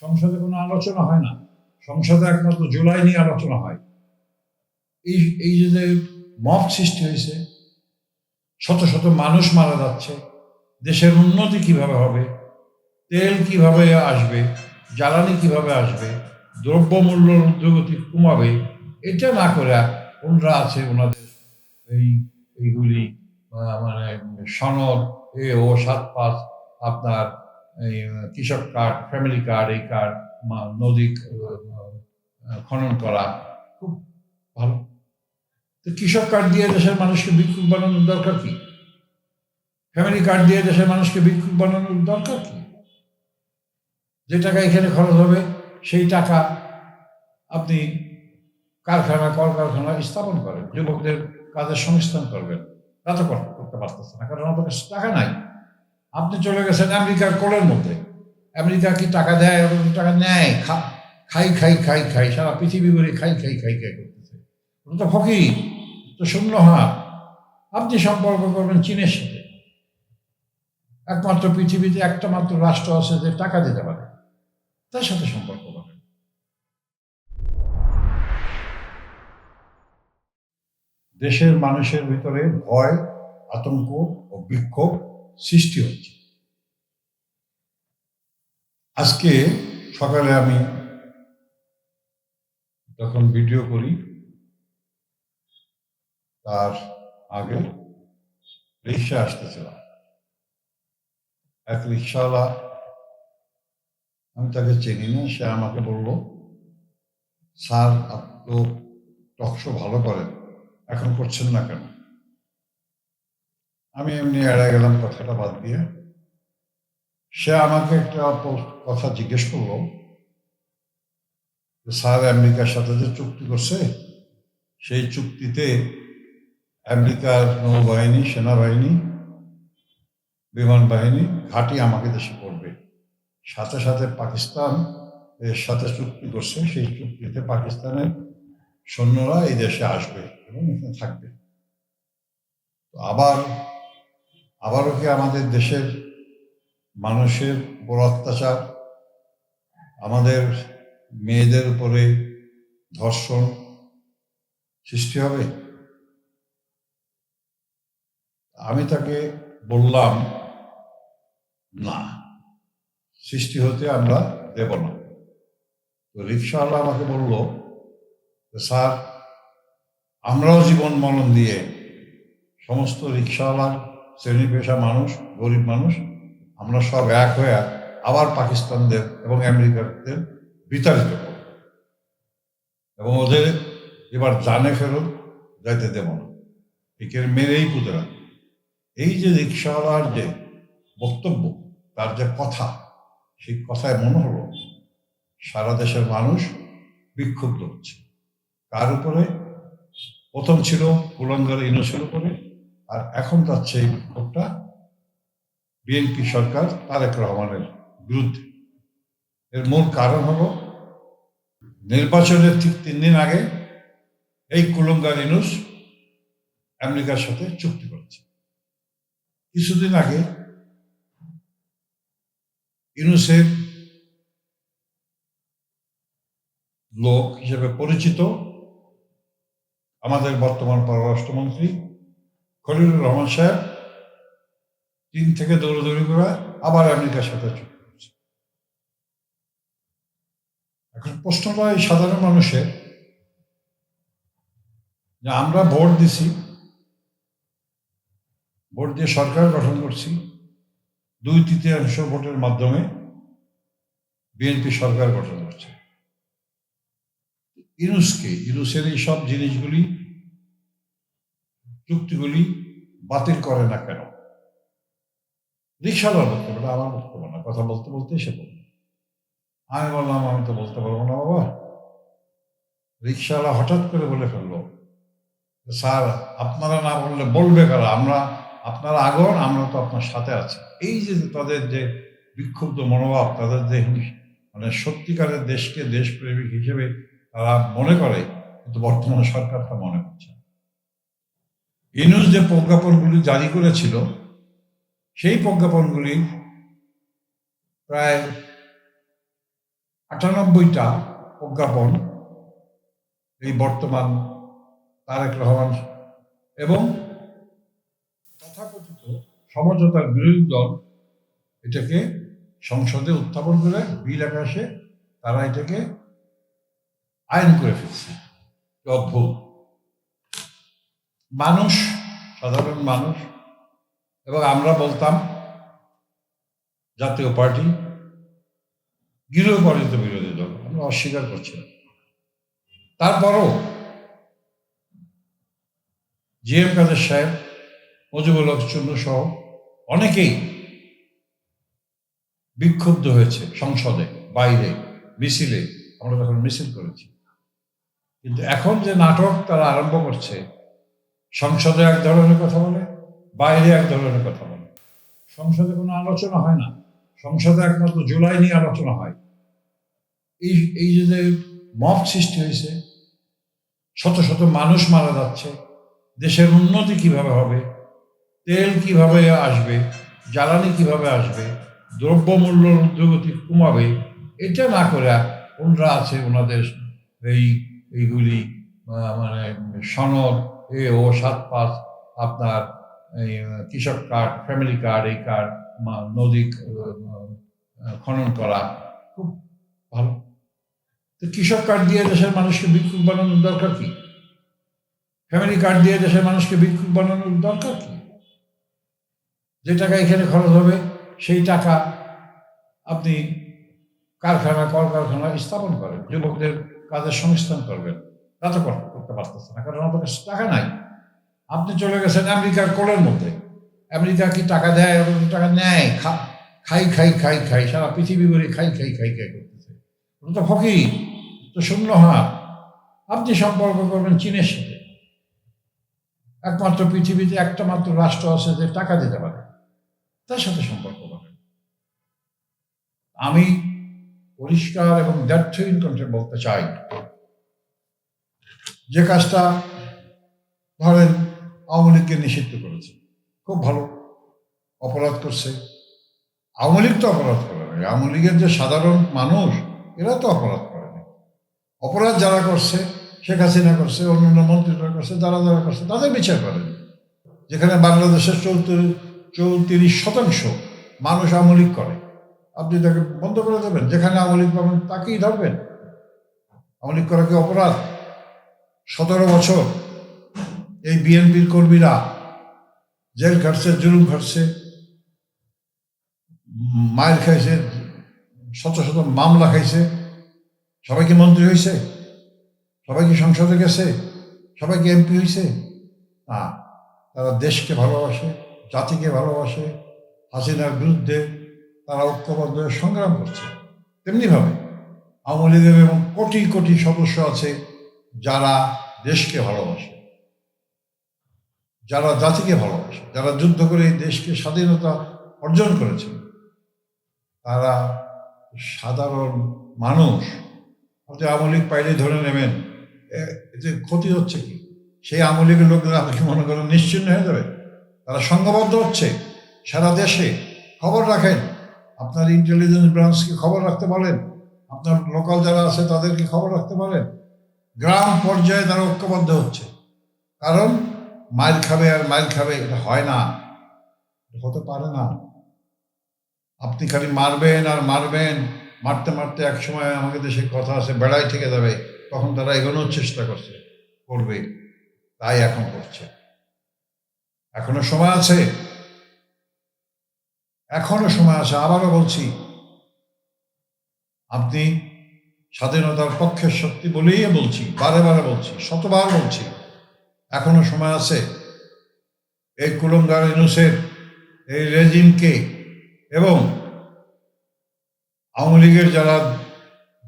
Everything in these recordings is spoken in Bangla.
সংসদে কোনো আলোচনা হয় না। সংসদে একমাত্র জুলাই নিয়ে আলোচনা হয়। এই যে মব সৃষ্টি হয়েছে, শত শত মানুষ মারা যাচ্ছে, দেশের উন্নতি কিভাবে হবে, তেল কিভাবে আসবে, জ্বালানি কিভাবে আসবে, দ্রব্যমূল্য ঊর্ধ্বগতি কমাবে, এটা না করে ওনারা আছে ওনাদের এইগুলি মানে সনদ ও 7-5 আপনার এই কৃষক কার্ড, ফ্যামিলি কার্ড, এই কার্ড, নদী খনন করা খুব ভালো। তো কৃষক কার্ড দিয়ে দেশের মানুষকে ভিক্ষুক বানানোর দরকার কি? ফ্যামিলি কার্ড দিয়ে দেশের মানুষকে ভিক্ষুক বানানোর দরকার কি? যে টাকা এখানে খরচ হবে সেই টাকা আপনি কারখানা, কলকারখানা স্থাপন করেন, যুবকদের কাজের সংস্থান করবেন। তা তো করতে পারতেছে না, কারণ আমাদের কাছে টাকা নাই। আপনি চলে গেছেন আমেরিকার কোলের মধ্যে। আমেরিকা কি টাকা দেয়? টাকা নেয়, খাই খাই খাই খাই, সারা পৃথিবী ঘুরে খাই খাই খাই খাই করতেছে। ওটা তো ফকির, তো শূন্য হাত। আপনি সম্পর্ক করবেন চীনের সাথে, একমাত্র পৃথিবীতে একটা মাত্র রাষ্ট্র আছে যে টাকা দিতে পারে, তার সাথে সম্পর্ক করবেন। দেশের মানুষের ভিতরে ভয়, আতঙ্ক ও বিক্ষোভ সৃষ্টি হচ্ছে। আজকে সকালে আমি যখন ভিডিও করি, তার আগে রিক্সা আসতেছিলাম, এক রিক্সাওয়ালা, আমি তাকে চিনি না, সে আমাকে বলল, স্যার আপনি টকশো ভালো করেন, এখন করছেন না কেন? আমি এমনি এড়ে গেলাম কথাটা বাদ দিয়ে। সে আমাকে একটা কথা জিজ্ঞেস করলো, স্যার আমেরিকার সাথে যে চুক্তি করছে, সেই চুক্তিতে আমেরিকার নৌবাহিনী, সেনাবাহিনী, বিমান বাহিনী ঘাঁটি আমাকে দেশে করবে, সাথে সাথে পাকিস্তান এর সাথে চুক্তি করছে, সেই চুক্তিতে পাকিস্তানের সৈন্যরা এই দেশে আসবে এবং এখানে থাকবে। তো আবারও কি আমাদের দেশের মানুষের উপর অত্যাচার, আমাদের মেয়েদের উপরে ধর্ষণ সৃষ্টি হবে? আমি তাকে বললাম, না, সৃষ্টি হতে আমরা দেব না। তো রিক্সাওয়ালা আমাকে বলল, স্যার আমরাও জীবন মরণ দিয়ে সমস্ত রিক্সাওয়ালার শ্রেণী পেশা মানুষ, গরিব মানুষ, আমরা সব এক হয়ে আবার পাকিস্তানদের এবং আমেরিকানদের বিতাড়িত করব এবং ওদের এবার জানে ফেরত যাইতে দেব না, একে মেরেই পুঁতে রাখবো। এই যে রিক্সাওয়ালার যে বক্তব্য, তার যে কথা, সেই কথায় মনে হলো সারা দেশের মানুষ বিক্ষুব্ধ হচ্ছে। কার উপরে? প্রথম ছিল কুলাঙ্গার ইউনূসের উপরে, আর এখন যাচ্ছে এই বিক্ষোভটা বিএনপি সরকার তারেক রহমানের বিরুদ্ধে। এর মূল কারণ হলো নির্বাচনের ঠিক 3 দিন আগে এই কুলাঙ্গার ইউনূস আমেরিকার সাথে চুক্তি করেছে। কিছুদিন আগে ইউনূসের লোক হিসেবে পরিচিত আমাদের বর্তমান পররাষ্ট্রমন্ত্রী খলিলুর রহমান সাহেব চীন থেকে দৌড়াদৌড়ি করে আবার আমেরিকার সাথে চুক্তি করছে। এখন প্রশ্নটা এই সাধারণ মানুষের, যে আমরা ভোট দিছি, ভোট দিয়ে সরকার গঠন করছি, 2/3 ভোটের মাধ্যমে বিএনপি সরকার গঠন করছে। ইউনূসের এই সব জিনিসগুলি, চুক্তিগুলি বাতিল করে না কেন? রিক্সাওয়ালার বক্তব্য, আমার বক্তব্য না, কথা বলতে বলতে সে বলল। আমি বললাম, আমি তো বলতে পারবো না বাবা। রিক্সাওয়ালা হঠাৎ করে বলে ফেললো, স্যার আপনারা না বললে বলবে কারা? আপনারা আগুন, আমরা তো আপনার সাথে আছি। এই যে তাদের যে বিক্ষুব্ধ মনোভাব, তাদের যে মানে সত্যিকারের দেশকে দেশপ্রেমিক হিসেবে তারা মনে করে, কিন্তু বর্তমান সরকার তা মনে করছে। ইউনূস যে প্রজ্ঞাপনগুলি জারি করেছিল, সেই প্রজ্ঞাপনগুলি প্রায় 98টা প্রজ্ঞাপন এই বর্তমান তারেক রহমান এবং তথাকথিত সমঝোতার বিরোধী দল এটাকে সংসদে উত্থাপন করে বিল আকাশে তারা এটাকে আইন করে ফেলছে। অদ্ভুত মানুষ, সাধারণ মানুষ এবং আমরা বলতাম জাতীয় পার্টি গৃহপালিত বিরোধী দল, আমরা অস্বীকার করছি না। তারপরও জিএম কাদের সাহেব, মুজিবুল হক চুন্নু সহ অনেকেই বিক্ষুব্ধ হয়েছে সংসদে, বাইরে, মিছিলে। আমরা তখন মিছিল করেছি। কিন্তু এখন যে নাটক তারা আরম্ভ করছে, সংসদে এক ধরনের কথা বলে, বাইরে এক ধরনের কথা বলে। সংসদে কোনো আলোচনা হয় না, সংসদে একমাত্র জুলাই নিয়ে আলোচনা হয়। এই যে মব সৃষ্টি হয়েছে, শত শত মানুষ মারা যাচ্ছে, দেশের উন্নতি কিভাবে হবে, তেল কিভাবে আসবে, জ্বালানি কিভাবে আসবে, দ্রব্যমূল্য ঊর্ধ্বগতি কমাবে, এটা না করে ওনারা আছে ওনাদের এইগুলি মানে সনদ ও 7-5 আপনার এই কৃষক কার্ড, ফ্যামিলি কার্ড, এই কার্ড, নদী খনন করা খুব ভালো। তো কৃষক কার্ড দিয়ে দেশের মানুষকে ভিক্ষুক বানানোর দরকার কি? ফ্যামিলি কার্ড দিয়ে দেশের মানুষকে ভিক্ষুক বানানোর দরকার কি? যে টাকা এখানে খরচ হবে সেই টাকা আপনি কারখানা, কলকারখানা স্থাপন করেন, যুবকদের কাজের সংস্থান করবেন। তা তো করতে পারতেছে না, কারণ আপনার কাছে টাকা নাই। আপনি চলে গেছেন আমেরিকার কোলের মধ্যে। আমেরিকা কি টাকা দেয়? টাকা নেয়, খাই খাই খাই খাই, সারা পৃথিবী ভরে খাই খাই খাই খাই করতেছে। ওটা তো ফকির, তো শূন্য হাত। আপনি সম্পর্ক করবেন চীনের সাথে, একমাত্র পৃথিবীতে একটা মাত্র রাষ্ট্র আছে যে টাকা দিতে পারে, তার সাথে সম্পর্ক করবেন। আমি পরিষ্কার এবং দ্ব্যর্থহীন কণ্ঠে বলতে চাই, যে কাজটা ধরেন আওয়ামী লীগকে নিষিদ্ধ করেছে, খুব ভালো, অপরাধ করছে। আওয়ামী লীগ তো অপরাধ করে না, আওয়ামী লীগের যে সাধারণ মানুষ এরা তো অপরাধ করে না। অপরাধ যারা করছে, শেখ হাসিনা করছে, অন্যান্য মন্ত্রীরা করছে, যারা যারা করছে তাদের বিচার করেন। যেখানে বাংলাদেশের 34% মানুষ আওয়ামী লীগ করে, আপনি তাকে বন্ধ করে দেবেন? যেখানে আওয়ামী লীগ পাবেন তাকেই ধরবেন? আওয়ামী লীগ করা কি অপরাধ? 17 বছর এই বিএনপির কর্মীরা জেল খাটছে, জুলুম খাটছে, মায়ের খাইছে, শত শত মামলা খাইছে। সবাই কি মন্ত্রী হয়েছে? সবাই কি সংসদে গেছে? সবাই কি এমপি হয়েছে? না, তারা দেশকে ভালোবাসে, জাতিকে ভালোবাসে, হাসিনার বিরুদ্ধে তারা ঐক্যবদ্ধ হয়ে সংগ্রাম করছে। তেমনিভাবে আওয়ামী লীগের এবং কোটি কোটি সদস্য আছে যারা দেশকে ভালোবাসে, যারা জাতিকে ভালোবাসে, যারা যুদ্ধ করে এই দেশকে স্বাধীনতা অর্জন করেছে। তারা সাধারণ মানুষ। আপনি আওয়ামী লীগ পাইলে ধরে নেবেন, এতে ক্ষতি হচ্ছে কি? সেই আওয়ামী লীগের লোকরা আপনি মনে করেন নিশ্চিন্ন হয়ে যাবে? তারা সংঘবদ্ধ হচ্ছে সারা দেশে। খবর রাখেন, আপনার ইন্টেলিজেন্স ব্রাঞ্চকে খবর রাখতে বলেন, আপনার লোকাল যারা আছে তাদেরকে খবর রাখতে বলেন। গ্রাম পর্যায়ে তারা ঐক্যবদ্ধ হচ্ছে, কারণ মাইল খাবে আর মাইল খাবে, এটা হয় না, হতে পারে না। আপনি খালি মারবেন আর মারবেন, মারতে মারতে এক সময় আমাদের দেশে কথা আছে বেড়াই থেকে যাবে, তখন তারা এগোনোর চেষ্টা করবে। তাই এখন করছে। এখনো সময় আছে, এখনো সময় আছে। আবারও বলছি, আপনি স্বাধীনতার পক্ষের শক্তি বলেই বলছি, বারে বারে বলছি, শতবার বলছি, এখনো সময় আছে এই কুলঙ্গার ইউনূসের এই রেজিমকে এবং আওয়ামী লীগের যারা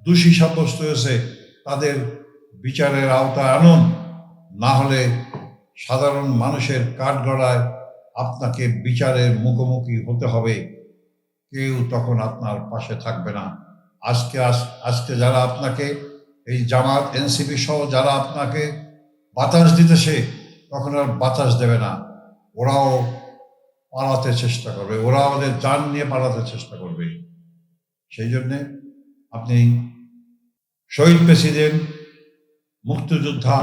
দোষী সাব্যস্ত হয়েছে তাদের বিচারের আওতায় আনুন। না হলে সাধারণ মানুষের কাঠগড়ায় আপনাকে বিচারের মুখোমুখি হতে হবে। কেউ তখন আপনার পাশে থাকবে না। আজকে যারা আপনাকে এই জামাত, এনসিপি সহ যারা আপনাকে বাতাস দিতেছে, তখন আর বাতাস দেবে না। ওরাও পালাতে চেষ্টা করবে, ওরা ওদের জান নিয়ে পালাতে চেষ্টা করবে। সেই জন্যে আপনি শহীদ প্রেসিডেন্ট মুক্তিযোদ্ধা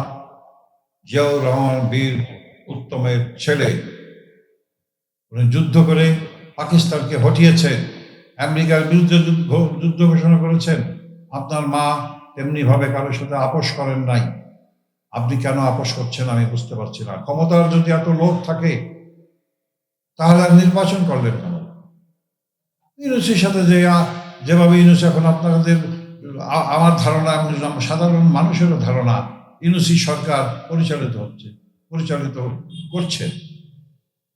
জিয়াউর রহমান বীর উত্তমের ছেলে, উনি যুদ্ধ করে পাকিস্তানকে হটিয়েছেন, আমেরিকার বিরুদ্ধে যুদ্ধ ঘোষণা করেছেন। আপনার মা তেমনি ভাবে কারোর সাথে আপোষ করেন নাই। আপনি কেন আপোষ করছেন আমি বুঝতে পারছি না। ক্ষমতার যদি এত লোভ থাকে তাহলে আর নির্বাচন করলেন কেন? ইউনুসের সাথে যেভাবে ইউনুস এখন আপনাদের, আমার ধারণা, সাধারণ মানুষেরও ধারণা, ইউনুসি সরকার পরিচালিত করছে,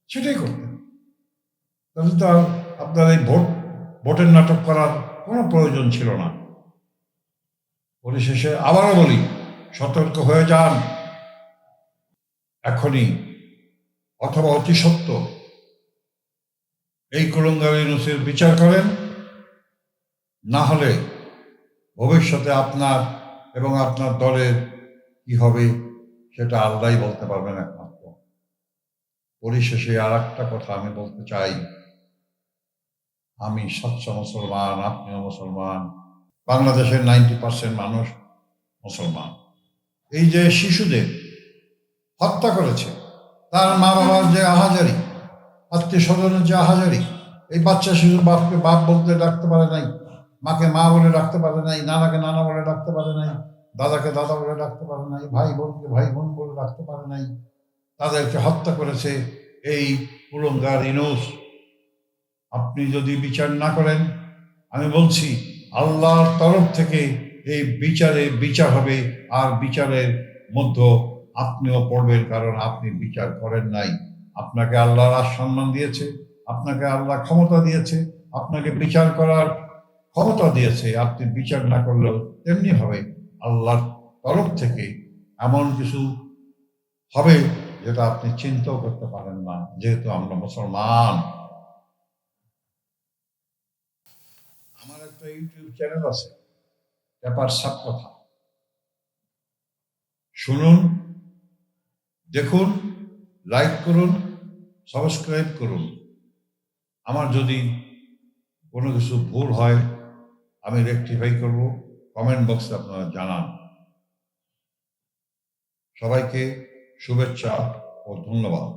সেটাই করতেন। তাহলে তো আপনার এই ভোটের নাটক করার কোনো প্রয়োজন ছিল না। পরিশেষে আবারও বলি, সতর্ক হয়ে যান এখনই, অথবা অতি সত্য এই কুলঙ্গার ইউনুসের বিচার করেন। না হলে ভবিষ্যতে আপনার এবং আপনার দলের কি হবে সেটা আল্লাহই বলতে পারবেন একমাত্র। পরিশেষে আর একটা কথা আমি বলতে চাই, আমি স্বচ্ছ মুসলমান, আপনিও মুসলমান, বাংলাদেশের 90% মানুষ মুসলমান। এই যে শিশুদের হত্যা করেছে, তার মা বাবার যে আহাজারি, আত্মীয় স্বজনের যে আহাজারি, এই বাচ্চা শিশুর বাপকে বাপ বলতে ডাকতে পারে নাই, মাকে মা বলে ডাকতে পারে নাই, নানাকে নানা বলে ডাকতে পারে নাই, দাদাকে দাদা বলে ডাকতে পারে নাই, ভাই বোনকে ভাই বোন বলে ডাকতে পারে নাই, তাদেরকে হত্যা করেছে এই কুলঙ্গার ইউনুস। আপনি যদি বিচার না করেন, আমি বলছি আল্লাহর তরফ থেকে এই বিচার হবে, আর বিচারের মধ্যে আপনিও পড়বেন, কারণ আপনি বিচার করেন নাই। আপনাকে আল্লাহ সম্মান দিয়েছে, আপনাকে আল্লাহ ক্ষমতা দিয়েছে, আপনাকে বিচার করার ক্ষমতা দিয়েছে। আপনি বিচার না করলেও তেমনি হবে আল্লাহর তরফ থেকে এমন কিছু হবে যেটা আপনি চিন্তাও করতে পারেন না, যেহেতু আমরা মুসলমান। আমার একটা ইউটিউব চ্যানেল আছে, ব্যাপার সব কথা, শুনুন, দেখুন, লাইক করুন, সাবস্ক্রাইব করুন। আমার যদি কোনো কিছু ভুল হয় আমি রেকটিফাই করব, কমেন্ট বক্সে আপনারা জানান। সবাইকে শুভেচ্ছা ও ধন্যবাদ।